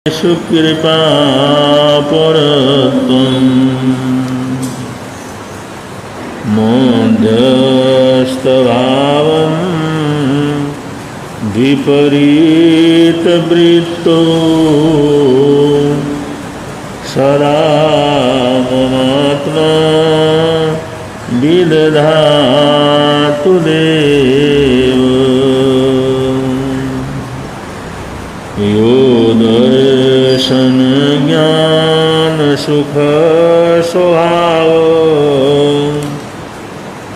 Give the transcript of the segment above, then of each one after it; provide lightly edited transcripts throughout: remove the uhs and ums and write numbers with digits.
सुकृपा परत्वं मध्यस्थभावं विपरीतवृत्तो सदा ममात्मा विदधातु देव यो दर्शन ज्ञान सुख स्वभाव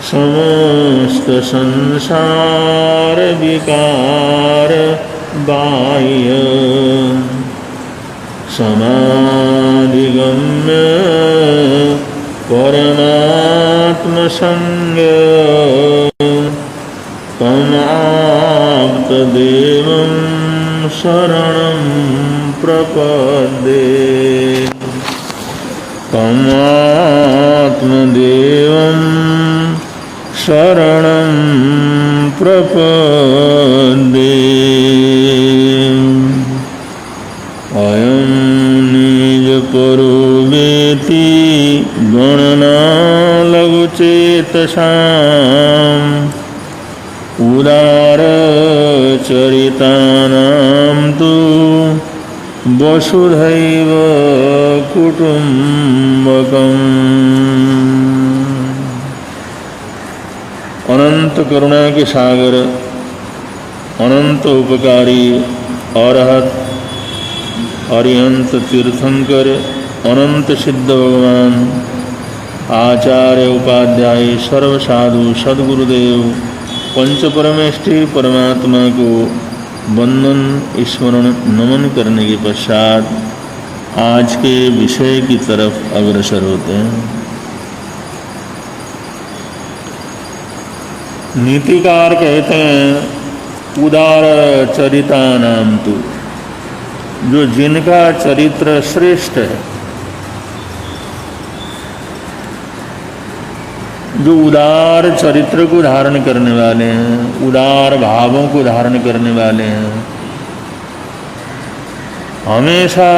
समस्त संसार विकार बाह्य समाधिगम्य परमात्म संग तमाप्तदेवं शरणं प्रपद्ये तमात्मदेवं शरणं प्रपद्ये अयं निजपरो वेति गणना लघुचेतसाम् उदारचरितानां तु वसुधैव कुटुम्बकम्। अनंत करुणा के सागर, अनंत उपकारी अरहत अरिहंत तीर्थंकर अनंत सिद्ध भगवान आचार्य उपाध्याय सर्वसाधु सद्गुरुदेव पंच परमेष्ठी परमात्मा को वंदन स्मरण नमन करने के पश्चात आज के विषय की तरफ अग्रसर होते हैं। नीतिकार कहते हैं उदार चरिता नाम तु, जो जिनका चरित्र श्रेष्ठ है, जो उदार चरित्र को धारण करने वाले हैं, उदार भावों को धारण करने वाले हैं, हमेशा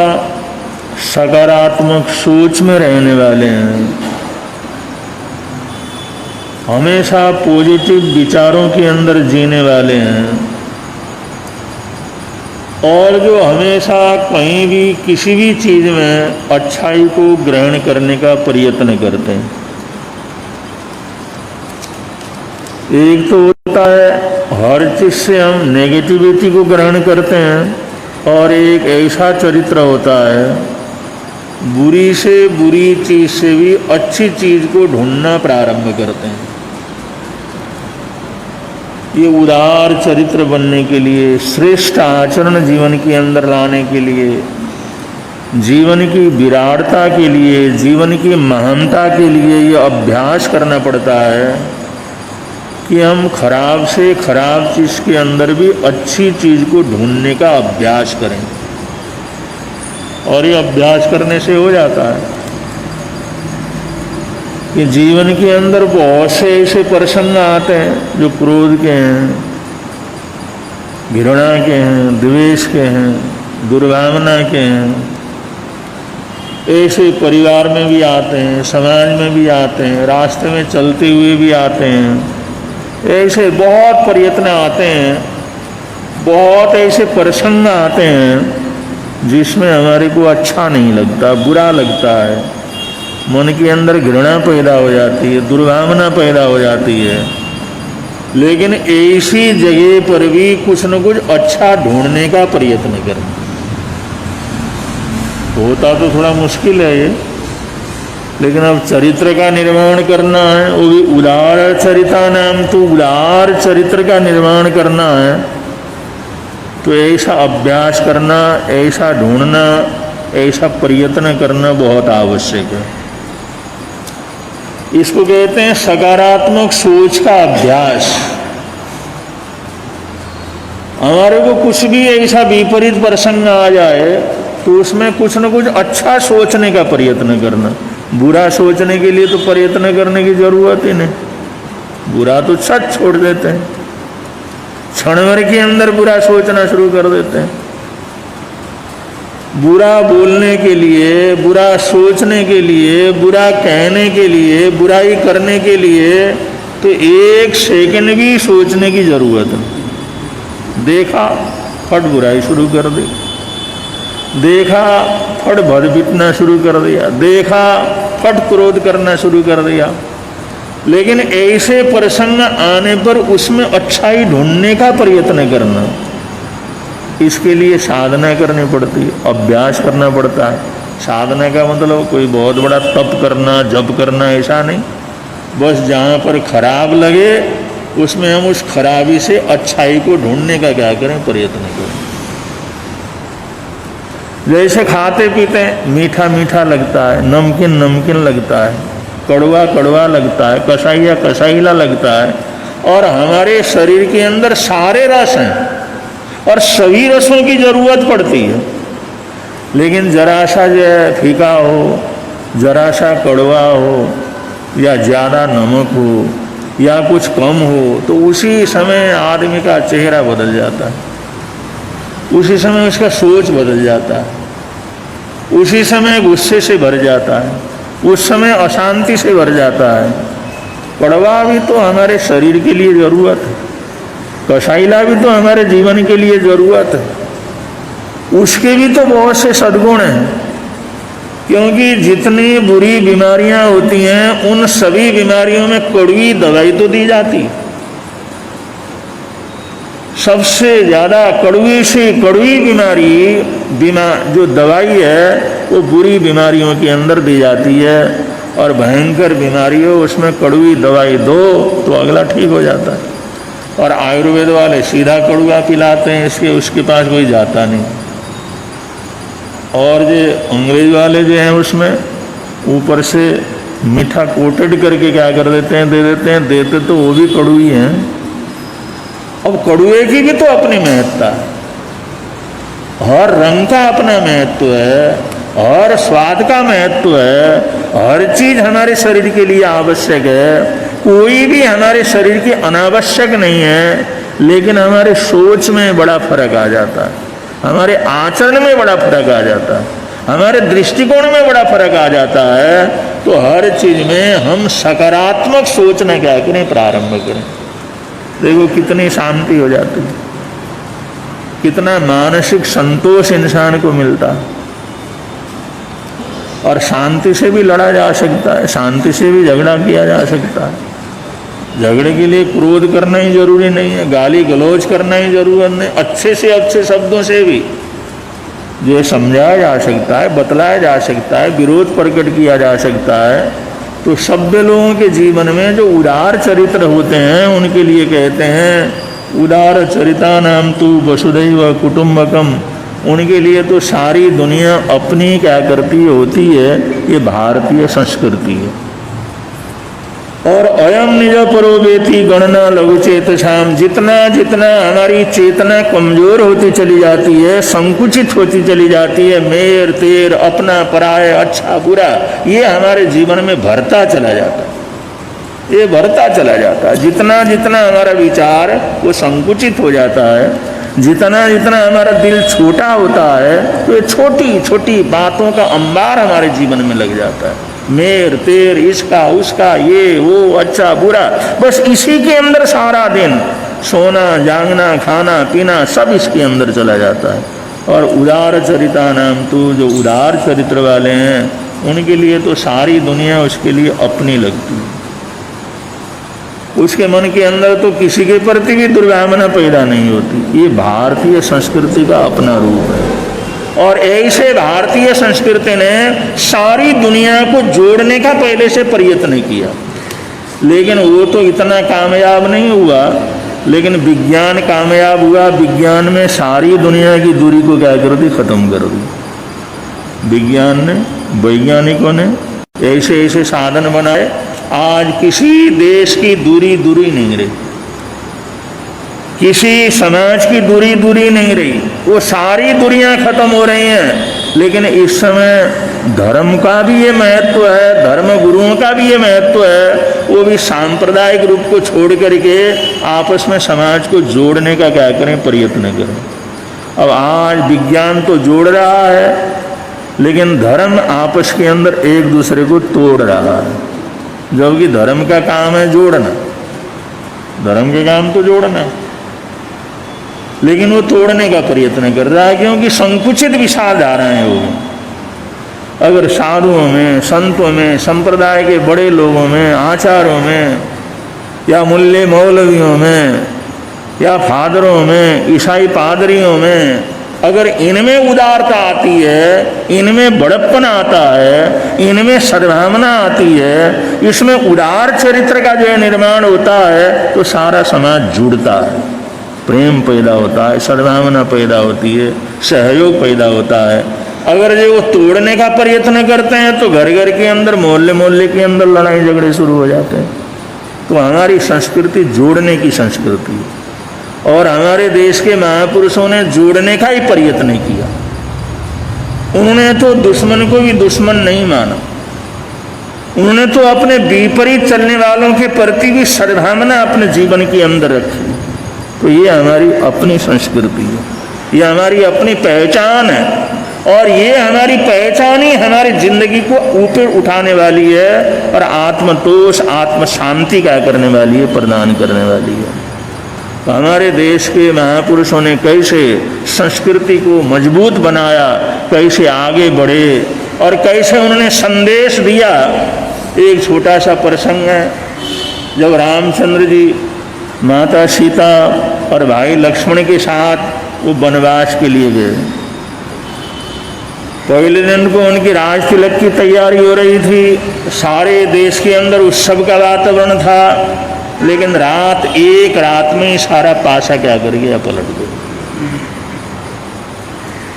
सकारात्मक सोच में रहने वाले हैं, हमेशा पॉजिटिव विचारों के अंदर जीने वाले हैं और जो हमेशा कहीं भी किसी भी चीज़ में अच्छाई को ग्रहण करने का प्रयत्न करते हैं। एक तो होता है हर चीज़ से हम नेगेटिविटी को ग्रहण करते हैं और एक ऐसा चरित्र होता है बुरी से बुरी चीज़ से भी अच्छी चीज़ को ढूंढना प्रारंभ करते हैं। ये उदार चरित्र बनने के लिए, श्रेष्ठ आचरण जीवन के अंदर लाने के लिए, जीवन की विराटता के लिए, जीवन की महानता के लिए ये अभ्यास करना पड़ता है कि हम खराब से खराब चीज़ के अंदर भी अच्छी चीज़ को ढूंढने का अभ्यास करें। और ये अभ्यास करने से हो जाता है कि जीवन के अंदर बहुत से ऐसे प्रसंग आते हैं जो क्रोध के हैं, घृणा के हैं, द्वेष के हैं, दुर्भावना के हैं। ऐसे परिवार में भी आते हैं, समाज में भी आते हैं, रास्ते में चलते हुए भी आते हैं। ऐसे बहुत प्रयत्न आते हैं, बहुत ऐसे प्रसंग आते हैं जिसमें हमारे को अच्छा नहीं लगता, बुरा लगता है, मन के अंदर घृणा पैदा हो जाती है, दुर्भावना पैदा हो जाती है। लेकिन ऐसी जगह पर भी कुछ न कुछ अच्छा ढूंढने का प्रयत्न करें। होता तो थोड़ा मुश्किल है ये, लेकिन अब चरित्र का निर्माण करना है, वो भी उदार चरिता नाम तो उदार चरित्र का निर्माण करना है, तो ऐसा अभ्यास करना, ऐसा ढूंढना, ऐसा प्रयत्न करना बहुत आवश्यक है। इसको कहते हैं सकारात्मक सोच का अभ्यास। हमारे को कुछ भी ऐसा विपरीत प्रसंग आ जाए तो उसमें कुछ न कुछ अच्छा सोचने का प्रयत्न करना। बुरा सोचने के लिए तो प्रयत्न करने की जरूरत ही नहीं, बुरा तो सच छोड़ देते हैं, क्षण भर के अंदर बुरा सोचना शुरू कर देते हैं। बुरा बोलने के लिए, बुरा सोचने के लिए, बुरा कहने के लिए, बुराई करने के लिए तो एक सेकंड भी सोचने की जरूरत नहीं। देखा फट बुराई शुरू कर दी, देखा फट भर पिटना शुरू कर दिया, देखा फट क्रोध करना शुरू कर दिया। लेकिन ऐसे प्रसंग आने पर उसमें अच्छाई ढूंढने का प्रयत्न करना, इसके लिए साधना करनी पड़ती है, अभ्यास करना पड़ता है। साधना का मतलब कोई बहुत बड़ा तप करना, जप करना ऐसा नहीं। बस जहाँ पर खराब लगे उसमें हम उस खराबी से अच्छाई को ढूंढने का क्या करें, प्रयत्न करें। जैसे खाते पीते मीठा मीठा लगता है, नमकीन नमकीन लगता है, कड़वा कड़वा लगता है, कसाइया कसाइला लगता है, और हमारे शरीर के अंदर सारे रस हैं और सभी रसों की जरूरत पड़ती है। लेकिन जरा सा जो है फीका हो, जरा सा कड़वा हो, या ज़्यादा नमक हो, या कुछ कम हो, तो उसी समय आदमी का चेहरा बदल जाता है, उसी समय उसका सोच बदल जाता है, उसी समय गुस्से से भर जाता है, उस समय अशांति से भर जाता है। कड़वा भी तो हमारे शरीर के लिए ज़रूरत है, कसाइला भी तो हमारे जीवन के लिए ज़रूरत है, उसके भी तो बहुत से सद्गुण हैं। क्योंकि जितनी बुरी बीमारियां होती हैं उन सभी बीमारियों में कड़वी दवाई तो दी जाती है। सबसे ज़्यादा कड़वी से कड़वी जो दवाई है वो बुरी बीमारियों के अंदर दी जाती है, और भयंकर बीमारी हो उसमें कड़वी दवाई दो तो अगला ठीक हो जाता है। और आयुर्वेद वाले सीधा कड़वा पिलाते हैं, इसके उसके पास कोई जाता नहीं। और जो अंग्रेज वाले जो हैं उसमें ऊपर से मीठा कोटेड करके क्या कर देते हैं, दे देते हैं, देते तो वो भी कड़वी हैं। अब कड़वे की भी तो अपनी महत्ता है, हर रंग का अपना महत्व है, हर स्वाद का महत्व है, हर चीज़ हमारे शरीर के लिए आवश्यक है, कोई भी हमारे शरीर के अनावश्यक नहीं है। लेकिन हमारे सोच में बड़ा फर्क आ जाता है, हमारे आचरण में बड़ा फर्क आ जाता है, हमारे दृष्टिकोण में बड़ा फर्क आ जाता है। तो हर चीज़ में हम सकारात्मक सोचना क्या करें, प्रारंभ करें। देखो कितनी शांति हो जाती है, कितना मानसिक संतोष इंसान को मिलता है। और शांति से भी लड़ा जा सकता है, शांति से भी झगड़ा किया जा सकता है। झगड़े के लिए क्रोध करना ही जरूरी नहीं है, गाली गलौज करना ही जरूरत नहीं, अच्छे से अच्छे शब्दों से भी जो समझाया जा सकता है, बतलाया जा सकता है, विरोध प्रकट किया जा सकता है। तो सभ्य लोगों के जीवन में जो उदार चरित्र होते हैं उनके लिए कहते हैं उदार चरिता नाम तु वसुधैव कुटुम्बकम। उनके लिए तो सारी दुनिया अपनी क्या करती होती है, ये भारतीय संस्कृति है। और अयम निज परो वेति गणना लघु चेतसाम। जितना जितना हमारी चेतना कमजोर होती चली जाती है, संकुचित होती चली जाती है, मेर तेर अपना पराय अच्छा बुरा ये हमारे जीवन में भरता चला जाता है, ये भरता चला जाता है। जितना जितना हमारा विचार वो संकुचित हो जाता है, जितना जितना हमारा दिल छोटा होता है, तो ये छोटी छोटी बातों का अंबार हमारे जीवन में लग जाता है। मेर तेर इसका उसका ये वो अच्छा बुरा, बस इसी के अंदर सारा दिन सोना जागना खाना पीना सब इसके अंदर चला जाता है। और उदार चरिता नाम तो जो उदार चरित्र वाले हैं उनके लिए तो सारी दुनिया उसके लिए अपनी लगती है। उसके मन के अंदर तो किसी के प्रति भी दुर्भावना पैदा नहीं होती। ये भारतीय संस्कृति का अपना रूप है। और ऐसे भारतीय संस्कृति ने सारी दुनिया को जोड़ने का पहले से प्रयत्न किया, लेकिन वो तो इतना कामयाब नहीं हुआ। लेकिन विज्ञान कामयाब हुआ, विज्ञान में सारी दुनिया की दूरी को क्या कर दी, खत्म कर दी। विज्ञान ने, वैज्ञानिकों ने ऐसे ऐसे साधन बनाए, आज किसी देश की दूरी नहीं रही, किसी समाज की दूरी नहीं रही, वो सारी दूरियां खत्म हो रही हैं। लेकिन इस समय धर्म का भी ये महत्व है, धर्म गुरुओं का भी ये महत्व है, वो भी सांप्रदायिक रूप को छोड़ करके आपस में समाज को जोड़ने का क्या करें, प्रयत्न करें। अब आज विज्ञान तो जोड़ रहा है, लेकिन धर्म आपस के अंदर एक दूसरे को तोड़ रहा है, जबकि धर्म का काम है जोड़ना, धर्म का काम तो जोड़ना, लेकिन वो तोड़ने का प्रयत्न कर रहा है, क्योंकि संकुचित विचारधाराएं हो गई। अगर साधुओं में, संतों में, संप्रदाय के बड़े लोगों में, आचार्यों में, या मुल्ले मौलवियों में, या फादरों में, ईसाई पादरियों में, अगर इनमें उदारता आती है, इनमें बड़प्पन आता है, इनमें सद्भावना आती है, इसमें उदार चरित्र का जो निर्माण होता है, तो सारा समाज जुड़ता है, प्रेम पैदा होता है, सद्भावना पैदा होती है, सहयोग पैदा होता है। अगर जो वो तोड़ने का प्रयत्न करते हैं तो घर घर के अंदर, मोहल्ले मोहल्ले के अंदर लड़ाई झगड़े शुरू हो जाते हैं। तो हमारी संस्कृति जोड़ने की संस्कृति है, और हमारे देश के महापुरुषों ने जोड़ने का ही प्रयत्न किया। उन्होंने तो दुश्मन को भी दुश्मन नहीं माना, उन्होंने तो अपने विपरीत चलने वालों के प्रति भी सद्भावना अपने जीवन के अंदर रखी। तो ये हमारी अपनी संस्कृति है, ये हमारी अपनी पहचान है, और ये हमारी पहचान ही हमारी जिंदगी को ऊपर उठाने वाली है, और आत्मतोष, आत्म शांति का करने वाली है, प्रदान करने वाली है। तो हमारे देश के महापुरुषों ने कैसे संस्कृति को मजबूत बनाया, कैसे आगे बढ़े, और कैसे उन्होंने संदेश दिया। एक छोटा सा प्रसंग है, जब रामचंद्र जी माता सीता और भाई लक्ष्मण के साथ वो वनवास के लिए गए। पहले दिन को उनकी राज तिलक की तैयारी हो रही थी, सारे देश के अंदर उत्सव का वातावरण था, लेकिन एक रात में ही सारा पासा क्या कर गया, पलट गया।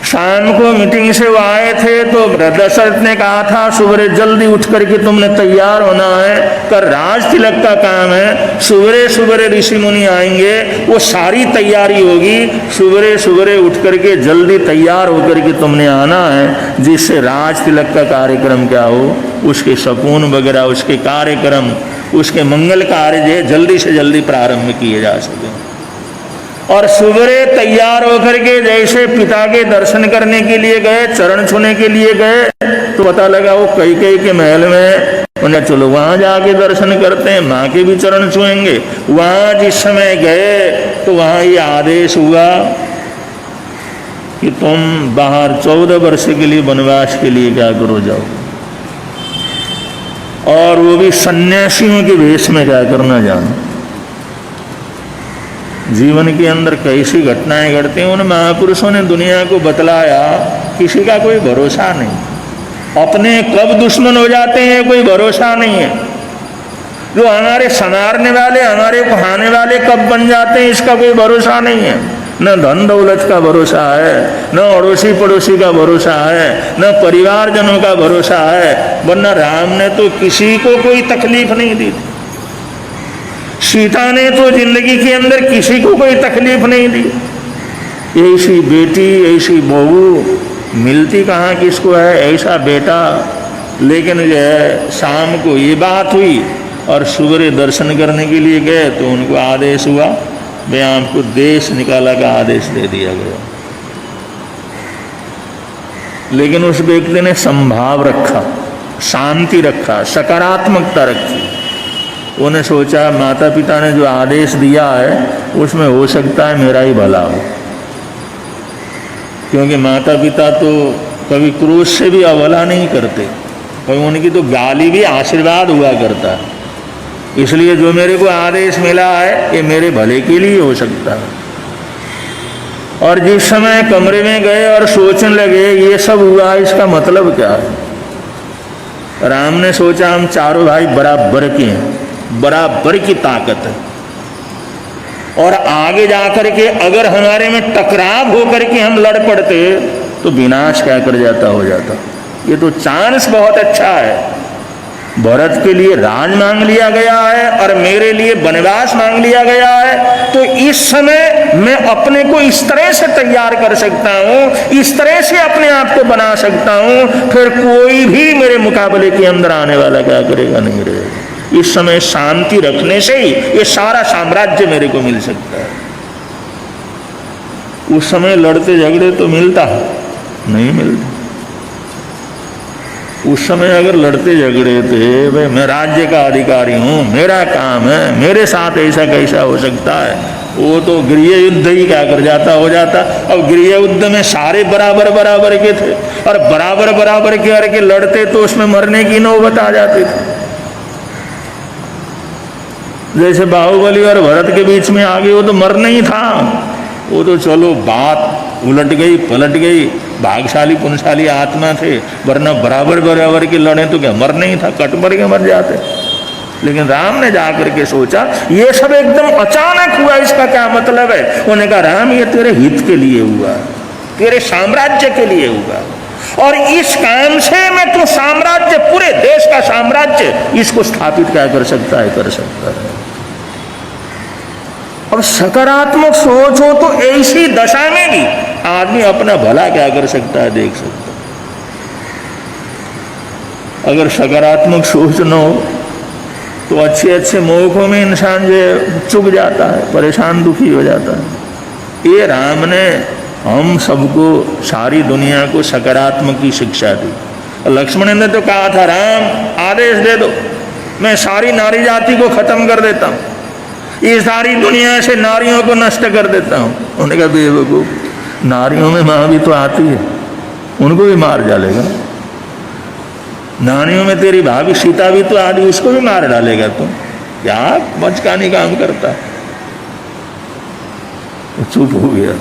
शाम को मीटिंग से वो आए थे तो दशरथ ने कहा था सुबह जल्दी उठ करके तुमने तैयार होना है, कर राज तिलक का काम है, सुबह सुबह ऋषि मुनि आएंगे, वो सारी तैयारी होगी, सुबह सुबह उठ करके जल्दी तैयार होकर के तुमने आना है, जिससे राज तिलक का कार्यक्रम क्या हो, उसके शकुन वगैरह, उसके कार्यक्रम, उसके मंगल कार्य जल्दी से जल्दी प्रारंभ किए जा सके। और सुबह तैयार होकर के जैसे पिता के दर्शन करने के लिए गए, चरण छूने के लिए गए, तो पता लगा वो कैकेयी के महल में, उन्हें चलो वहां जाके दर्शन करते हैं, माँ के भी चरण छुएंगे। वहां जिस समय गए तो वहां ये आदेश हुआ कि तुम बाहर 14 वर्ष के लिए वनवास के लिए क्या करो, जाओ, और वो भी सन्यासियों के वेश में क्या करना जानो। जीवन के अंदर कैसी घटनाएं घटती हैं, उन महापुरुषों ने दुनिया को बतलाया। किसी का कोई भरोसा नहीं, अपने कब दुश्मन हो जाते हैं कोई भरोसा नहीं है। जो हमारे संवारने वाले, हमारे बहाने वाले कब बन जाते हैं इसका कोई भरोसा नहीं है। न धन दौलत का भरोसा है, न अड़ोसी पड़ोसी का भरोसा है, न परिवारजनों का भरोसा है, वरना राम ने तो किसी को कोई तकलीफ नहीं दी थी। सीता ने तो जिंदगी के अंदर किसी को कोई तकलीफ नहीं दी। ऐसी बेटी, ऐसी बहू मिलती कहाँ किसको है, ऐसा बेटा। लेकिन जो है शाम को ये बात हुई और सुबह दर्शन करने के लिए गए तो उनको आदेश हुआ, भाई आपको देश निकाला का आदेश दे दिया गया। लेकिन उस व्यक्ति ने संभाव रखा, शांति रखा, सकारात्मकता रखी। उन्हें सोचा माता पिता ने जो आदेश दिया है उसमें हो सकता है मेरा ही भला हो, क्योंकि माता पिता तो कभी क्रोध से भी अवहेला नहीं करते, कभी उनकी तो गाली भी आशीर्वाद हुआ करता है। इसलिए जो मेरे को आदेश मिला है ये मेरे भले के लिए हो सकता है। और जिस समय कमरे में गए और सोचने लगे ये सब हुआ, इसका मतलब क्या है, राम ने सोचा हम चारों भाई बराबर के हैं, बराबर की ताकत है, और आगे जाकर के अगर हमारे में टकराव होकर के हम लड़ पड़ते तो विनाश क्या कर जाता, हो जाता। ये तो चांस बहुत अच्छा है। भरत के लिए राज मांग लिया गया है और मेरे लिए वनवास मांग लिया गया है, तो इस समय मैं अपने को इस तरह से तैयार कर सकता हूँ, इस तरह से अपने आप को बना सकता हूँ, फिर कोई भी मेरे मुकाबले के अंदर आने वाला क्या करेगा, नहीं रहेगा। इस समय शांति रखने से ही ये सारा साम्राज्य मेरे को मिल सकता है। उस समय लड़ते झगड़े तो मिलता है? नहीं मिलता। उस समय अगर लड़ते झगड़े थे, भाई मैं राज्य का अधिकारी हूँ, मेरा काम है, मेरे साथ ऐसा कैसा हो सकता है, वो तो गृह युद्ध ही क्या कर जाता हो जाता। अब गृह युद्ध में सारे बराबर बराबर के थे, और बराबर बराबर के करके लड़ते तो उसमें मरने की नौबत आ जाती थी। जैसे बाहुबली और भरत के बीच में आ गए, वो तो मरना ही था। वो तो चलो बात उलट गई पलट गई, भागशाली पुण्यशाली आत्मा थे, वरना बराबर बराबर के लड़े तो क्या मरना ही था, कट मर के मर जाते। लेकिन राम ने जाकर के सोचा ये सब एकदम अचानक हुआ, इसका क्या मतलब है? उन्होंने कहा राम ये तेरे हित के लिए हुआ, तेरे साम्राज्य के लिए हुआ, और इस काम से मैं तो साम्राज्य, पूरे देश का साम्राज्य इसको स्थापित क्या कर सकता है, कर सकता है। और सकारात्मक सोच हो तो ऐसी दशा में भी आदमी अपना भला क्या कर सकता है, देख सकता है। अगर सकारात्मक सोच न हो तो अच्छे अच्छे मौकों में इंसान जो चुक जाता है, परेशान दुखी हो जाता है। ये राम ने हम सबको, सारी दुनिया को सकारात्मक की शिक्षा दी। लक्ष्मण ने तो कहा था राम आदेश दे दो, मैं सारी नारी जाति को खत्म कर देता हूँ, ये सारी दुनिया से नारियों को नष्ट कर देता हूँ। उन्होंने कहा बेवकूफ, नारियों में माँ भी तो आती है, उनको भी मार डालेगा। नारियों में तेरी भाभी सीता भी तो आदि, उसको भी मार डालेगा तुम, क्या बचकानी काम करता। तो चुप हो गया।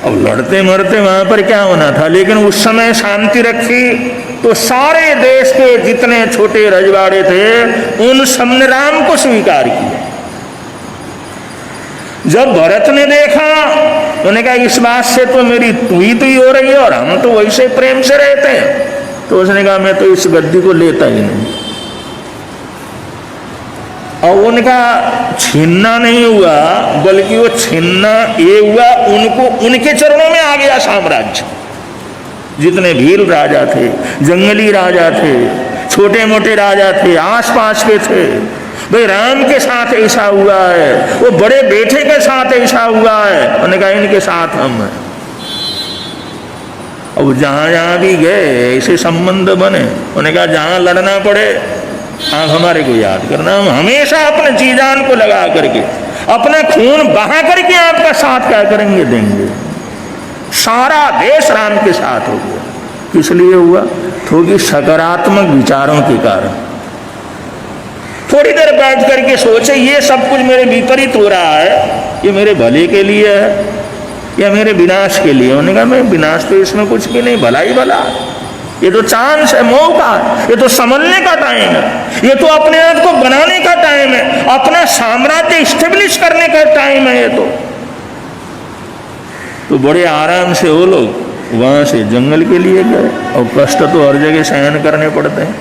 अब लड़ते मरते वहां पर क्या होना था, लेकिन उस समय शांति रखी तो सारे देश के जितने छोटे रजवाड़े थे उन सबने राम को स्वीकार किया। जब भरत ने देखा उन्होंने कहा इस बात से तो मेरी तुई हो रही है और हम तो वैसे प्रेम से रहते हैं, तो उसने कहा मैं तो इस गद्दी को लेता ही नहीं। और उनका छीनना नहीं हुआ, बल्कि वो छीनना ये हुआ उनको, उनके चरणों में आ गया साम्राज्य। जितने भील राजा थे, जंगली राजा थे, छोटे मोटे राजा थे, आसपास के थे, भाई राम के साथ ऐसा हुआ है, वो बड़े बेटे के साथ ऐसा हुआ है, उन्होंने कहा इनके साथ हम हैं। अब जहाँ जहाँ भी गए ऐसे संबंध बने। उन्होंने कहा जहाँ लड़ना पड़े आप हमारे को याद करना, हम हमेशा अपने जी जान को लगा करके, अपना खून बहा करके आपका साथ क्या करेंगे, देंगे। सारा देश राम के साथ हो गया। किस लिए हुआ? थोड़ी सकारात्मक विचारों के कारण। थोड़ी देर बैठ करके सोचे ये सब कुछ मेरे विपरीत हो रहा है, ये मेरे भले के लिए है या मेरे विनाश के लिए? उन्होंने कहा मैं विनाश तो इसमें कुछ भी नहीं, भला ही भला, ये तो चांस है, मौका है, ये तो संभलने का टाइम है, ये तो अपने आप को बनाने का टाइम है, अपना साम्राज्य स्टेब्लिश करने का टाइम है। ये तो बड़े आराम से वो लोग वहां से जंगल के लिए गए। और कष्ट तो हर जगह सहन करने पड़ते हैं।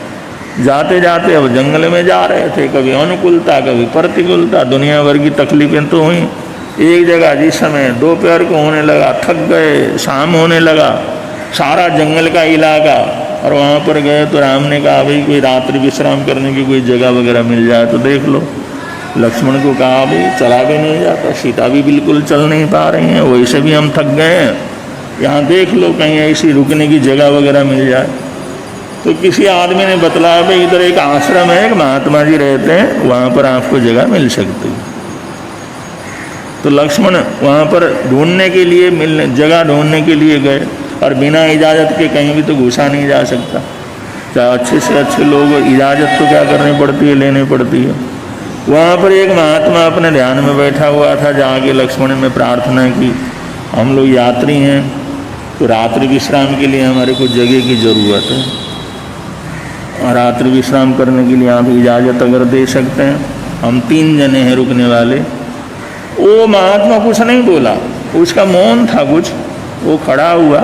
जाते जाते अब जंगल में जा रहे थे, कभी अनुकूलता कभी प्रतिकूलता, दुनिया भर की तकलीफें तो हुई। एक जगह जिस समय दोपहर को होने लगा, थक गए, शाम होने लगा, सारा जंगल का इलाका, और वहाँ पर गए तो राम ने कहा भाई कोई रात्रि विश्राम करने की कोई जगह वगैरह मिल जाए तो देख लो। लक्ष्मण को कहा भाई चला भी नहीं जाता, सीता भी बिल्कुल चल नहीं पा रही हैं, वैसे भी हम थक गए हैं, यहाँ देख लो कहीं ऐसी रुकने की जगह वगैरह मिल जाए। तो किसी आदमी ने बतलाया भाई इधर एक आश्रम है, एक महात्मा जी रहते हैं, वहाँ पर आपको जगह मिल सकती है। तो लक्ष्मण वहाँ पर ढूंढने के लिए, मिलने जगह ढूंढने के लिए गए, और बिना इजाज़त के कहीं भी तो घुसा नहीं जा सकता। चाहे अच्छे से अच्छे लोग, इजाज़त तो क्या करनी पड़ती है, लेनी पड़ती है। वहाँ पर एक महात्मा अपने ध्यान में बैठा हुआ था। जाके लक्ष्मण ने प्रार्थना की, हम लोग यात्री हैं तो रात्रि विश्राम के लिए हमारे को जगह की ज़रूरत है, और रात्रि विश्राम करने के लिए आप इजाज़त अगर दे सकते हैं, हम 3 जने हैं रुकने वाले। वो महात्मा कुछ नहीं बोला, उसका मौन था कुछ। वो खड़ा हुआ,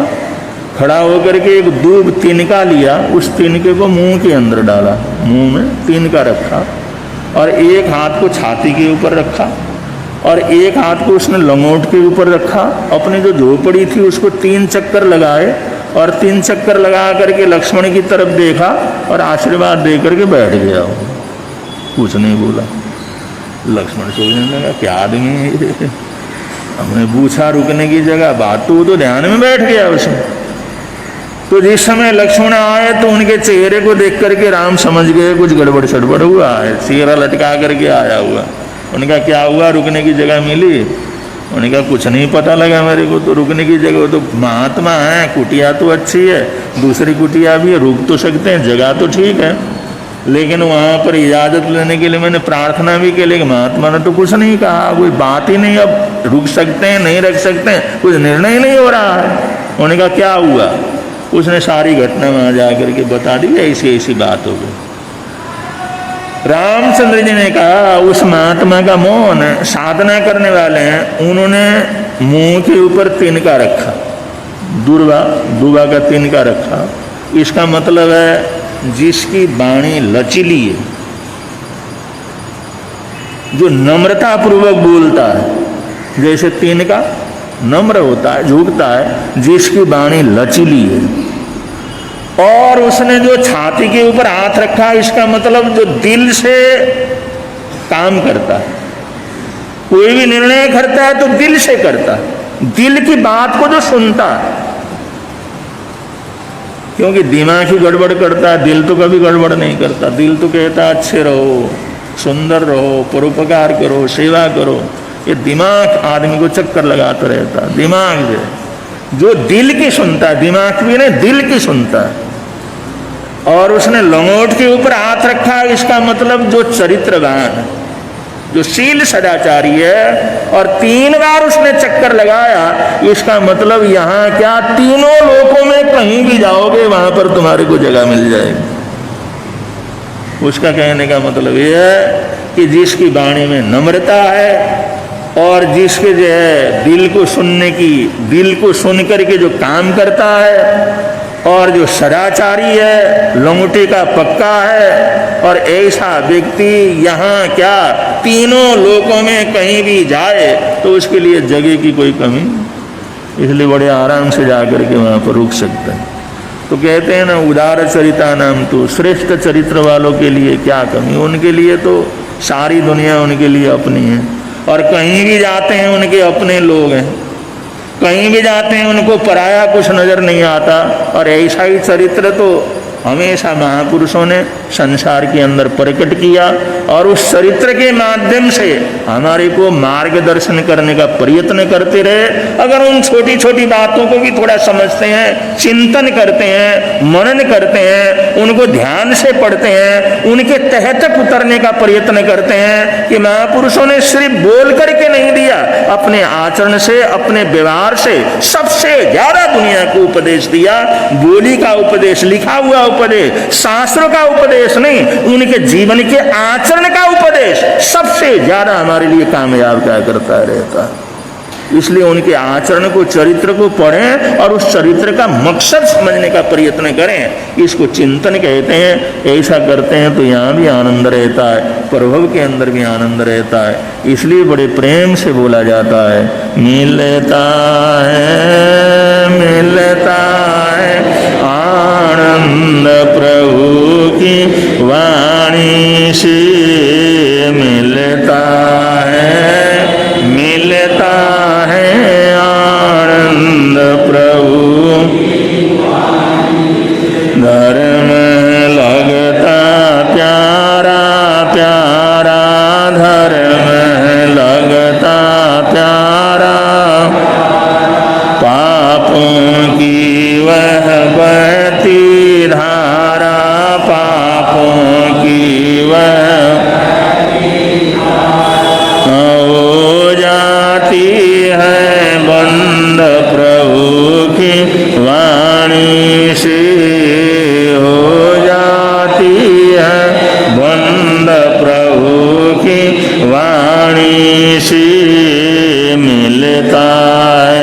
खड़ा होकर के एक दूब तिनका लिया, उस तिनके को मुंह के अंदर डाला, मुंह में तिनका रखा, और एक हाथ को छाती के ऊपर रखा, और एक हाथ को उसने लंगोट के ऊपर रखा। अपनी जो झोपड़ी थी उसको 3 चक्कर लगाए, और 3 चक्कर लगा करके लक्ष्मण की तरफ देखा और आशीर्वाद दे करके बैठ गया। वो कुछ नहीं बोला। लक्ष्मण सोचने लगा क्या आदमी है, हमने पूछा रुकने की जगह, बात तो वो तो ध्यान में बैठ गया उसमें। तो जिस समय लक्ष्मण आए तो उनके चेहरे को देख करके राम समझ गए कुछ गड़बड़ सड़बड़ हुआ है, चेहरा लटका करके आया हुआ। उनका क्या हुआ, रुकने की जगह मिली? उनका कुछ नहीं पता लगा मेरे को, तो रुकने की जगह, तो महात्मा है, कुटिया तो अच्छी है, दूसरी कुटिया भी है, रुक तो सकते हैं, जगह तो ठीक है। लेकिन वहाँ पर इजाज़त लेने के लिए मैंने प्रार्थना भी की, लेकिन महात्मा ने तो कुछ नहीं कहा, कोई बात ही नहीं, अब रुक सकते हैं नहीं रख सकते हैं, कुछ निर्णय नहीं हो रहा है। उन्होंने कहा क्या हुआ? उसने सारी घटना वहाँ जा करके बता दी, ऐसी ऐसी बात हो गई। रामचंद्र जी ने कहा उस महात्मा का मौन, साधना करने वाले हैं, उन्होंने मुंह के ऊपर तिनका रखा, दुर्वा का तिनका रखा। इसका मतलब है जिसकी वाणी लचीली है, जो नम्रता पूर्वक बोलता है, जैसे तिनका नम्र होता है, झुकता है, जिसकी वाणी लचीली है। और उसने जो छाती के ऊपर हाथ रखा, इसका मतलब जो दिल से काम करता है, कोई भी निर्णय करता है तो दिल से करता है, दिल की बात को जो सुनता है। क्योंकि दिमाग ही गड़बड़ करता है, दिल तो कभी गड़बड़ नहीं करता। दिल तो कहता है अच्छे रहो, सुंदर रहो, परोपकार करो, सेवा करो। ये दिमाग आदमी को चक्कर लगाता रहता है। दिमाग जो दिल की सुनता है, दिमाग भी नहीं, दिल की सुनता है। और उसने लंगोट के ऊपर हाथ रखा, इसका मतलब जो चरित्रवान, जो शील सदाचारी है। और 3 बार उसने चक्कर लगाया, इसका मतलब यहाँ क्या, तीनों लोकों में कहीं भी जाओगे वहां पर तुम्हारे को जगह मिल जाएगी। उसका कहने का मतलब यह है कि जिसकी वाणी में नम्रता है और जिसके जो है दिल को सुन करके जो काम करता है, और जो सदाचारी है, लंगोटे का पक्का है, और ऐसा व्यक्ति यहाँ क्या तीनों लोकों में कहीं भी जाए तो उसके लिए जगह की कोई कमी, इसलिए बड़े आराम से जा करके वहाँ पर रुक सकता है। तो कहते हैं ना, उदार चरिता नाम, तो श्रेष्ठ चरित्र वालों के लिए क्या कमी, उनके लिए तो सारी दुनिया उनके लिए अपनी है। और कहीं भी जाते हैं उनके अपने लोग हैं, कहीं भी जाते हैं उनको पराया कुछ नजर नहीं आता। और ऐसा ही चरित्र तो हमेशा महापुरुषों ने संसार के अंदर प्रकट किया, और उस चरित्र के माध्यम से हमारे को मार्गदर्शन करने का प्रयत्न करते रहे। अगर उन छोटी छोटी बातों को भी थोड़ा समझते हैं, चिंतन करते हैं, मनन करते हैं, उनको ध्यान से पढ़ते हैं, उनके तह तक उतरने का प्रयत्न करते हैं कि महापुरुषों ने सिर्फ बोल करके नहीं दिया, अपने आचरण से, अपने व्यवहार से सबसे ज्यादा दुनिया को उपदेश दिया। बोली का उपदेश, लिखा हुआ उपदेश, शास्त्रों का उपदेश नहीं, उनके जीवन के आचरण का उपदेश सबसे ज्यादा हमारे लिए कामयाब क्या करता रहता। इसलिए उनके आचरण को, चरित्र को पढ़ें और उस चरित्र का मकसद समझने का प्रयत्न करें। इसको चिंतन कहते हैं। ऐसा करते हैं तो यहाँ भी आनंद रहता है, प्रभव के अंदर भी आनंद रहता है। इसलिए बड़े प्रेम से बोला जाता है, मिलता है आनंद प्रभु की वाणी से, मिलता है आनंद प्रभु, धर्म लगता प्यारा प्यारा, धर्म लगता प्यारा, पापों की वह बहती धारा, पापों की वह हो जाती है बंद प्रभु की वाणी से, हो जाती है बंद प्रभु की वाणी से, मिलता है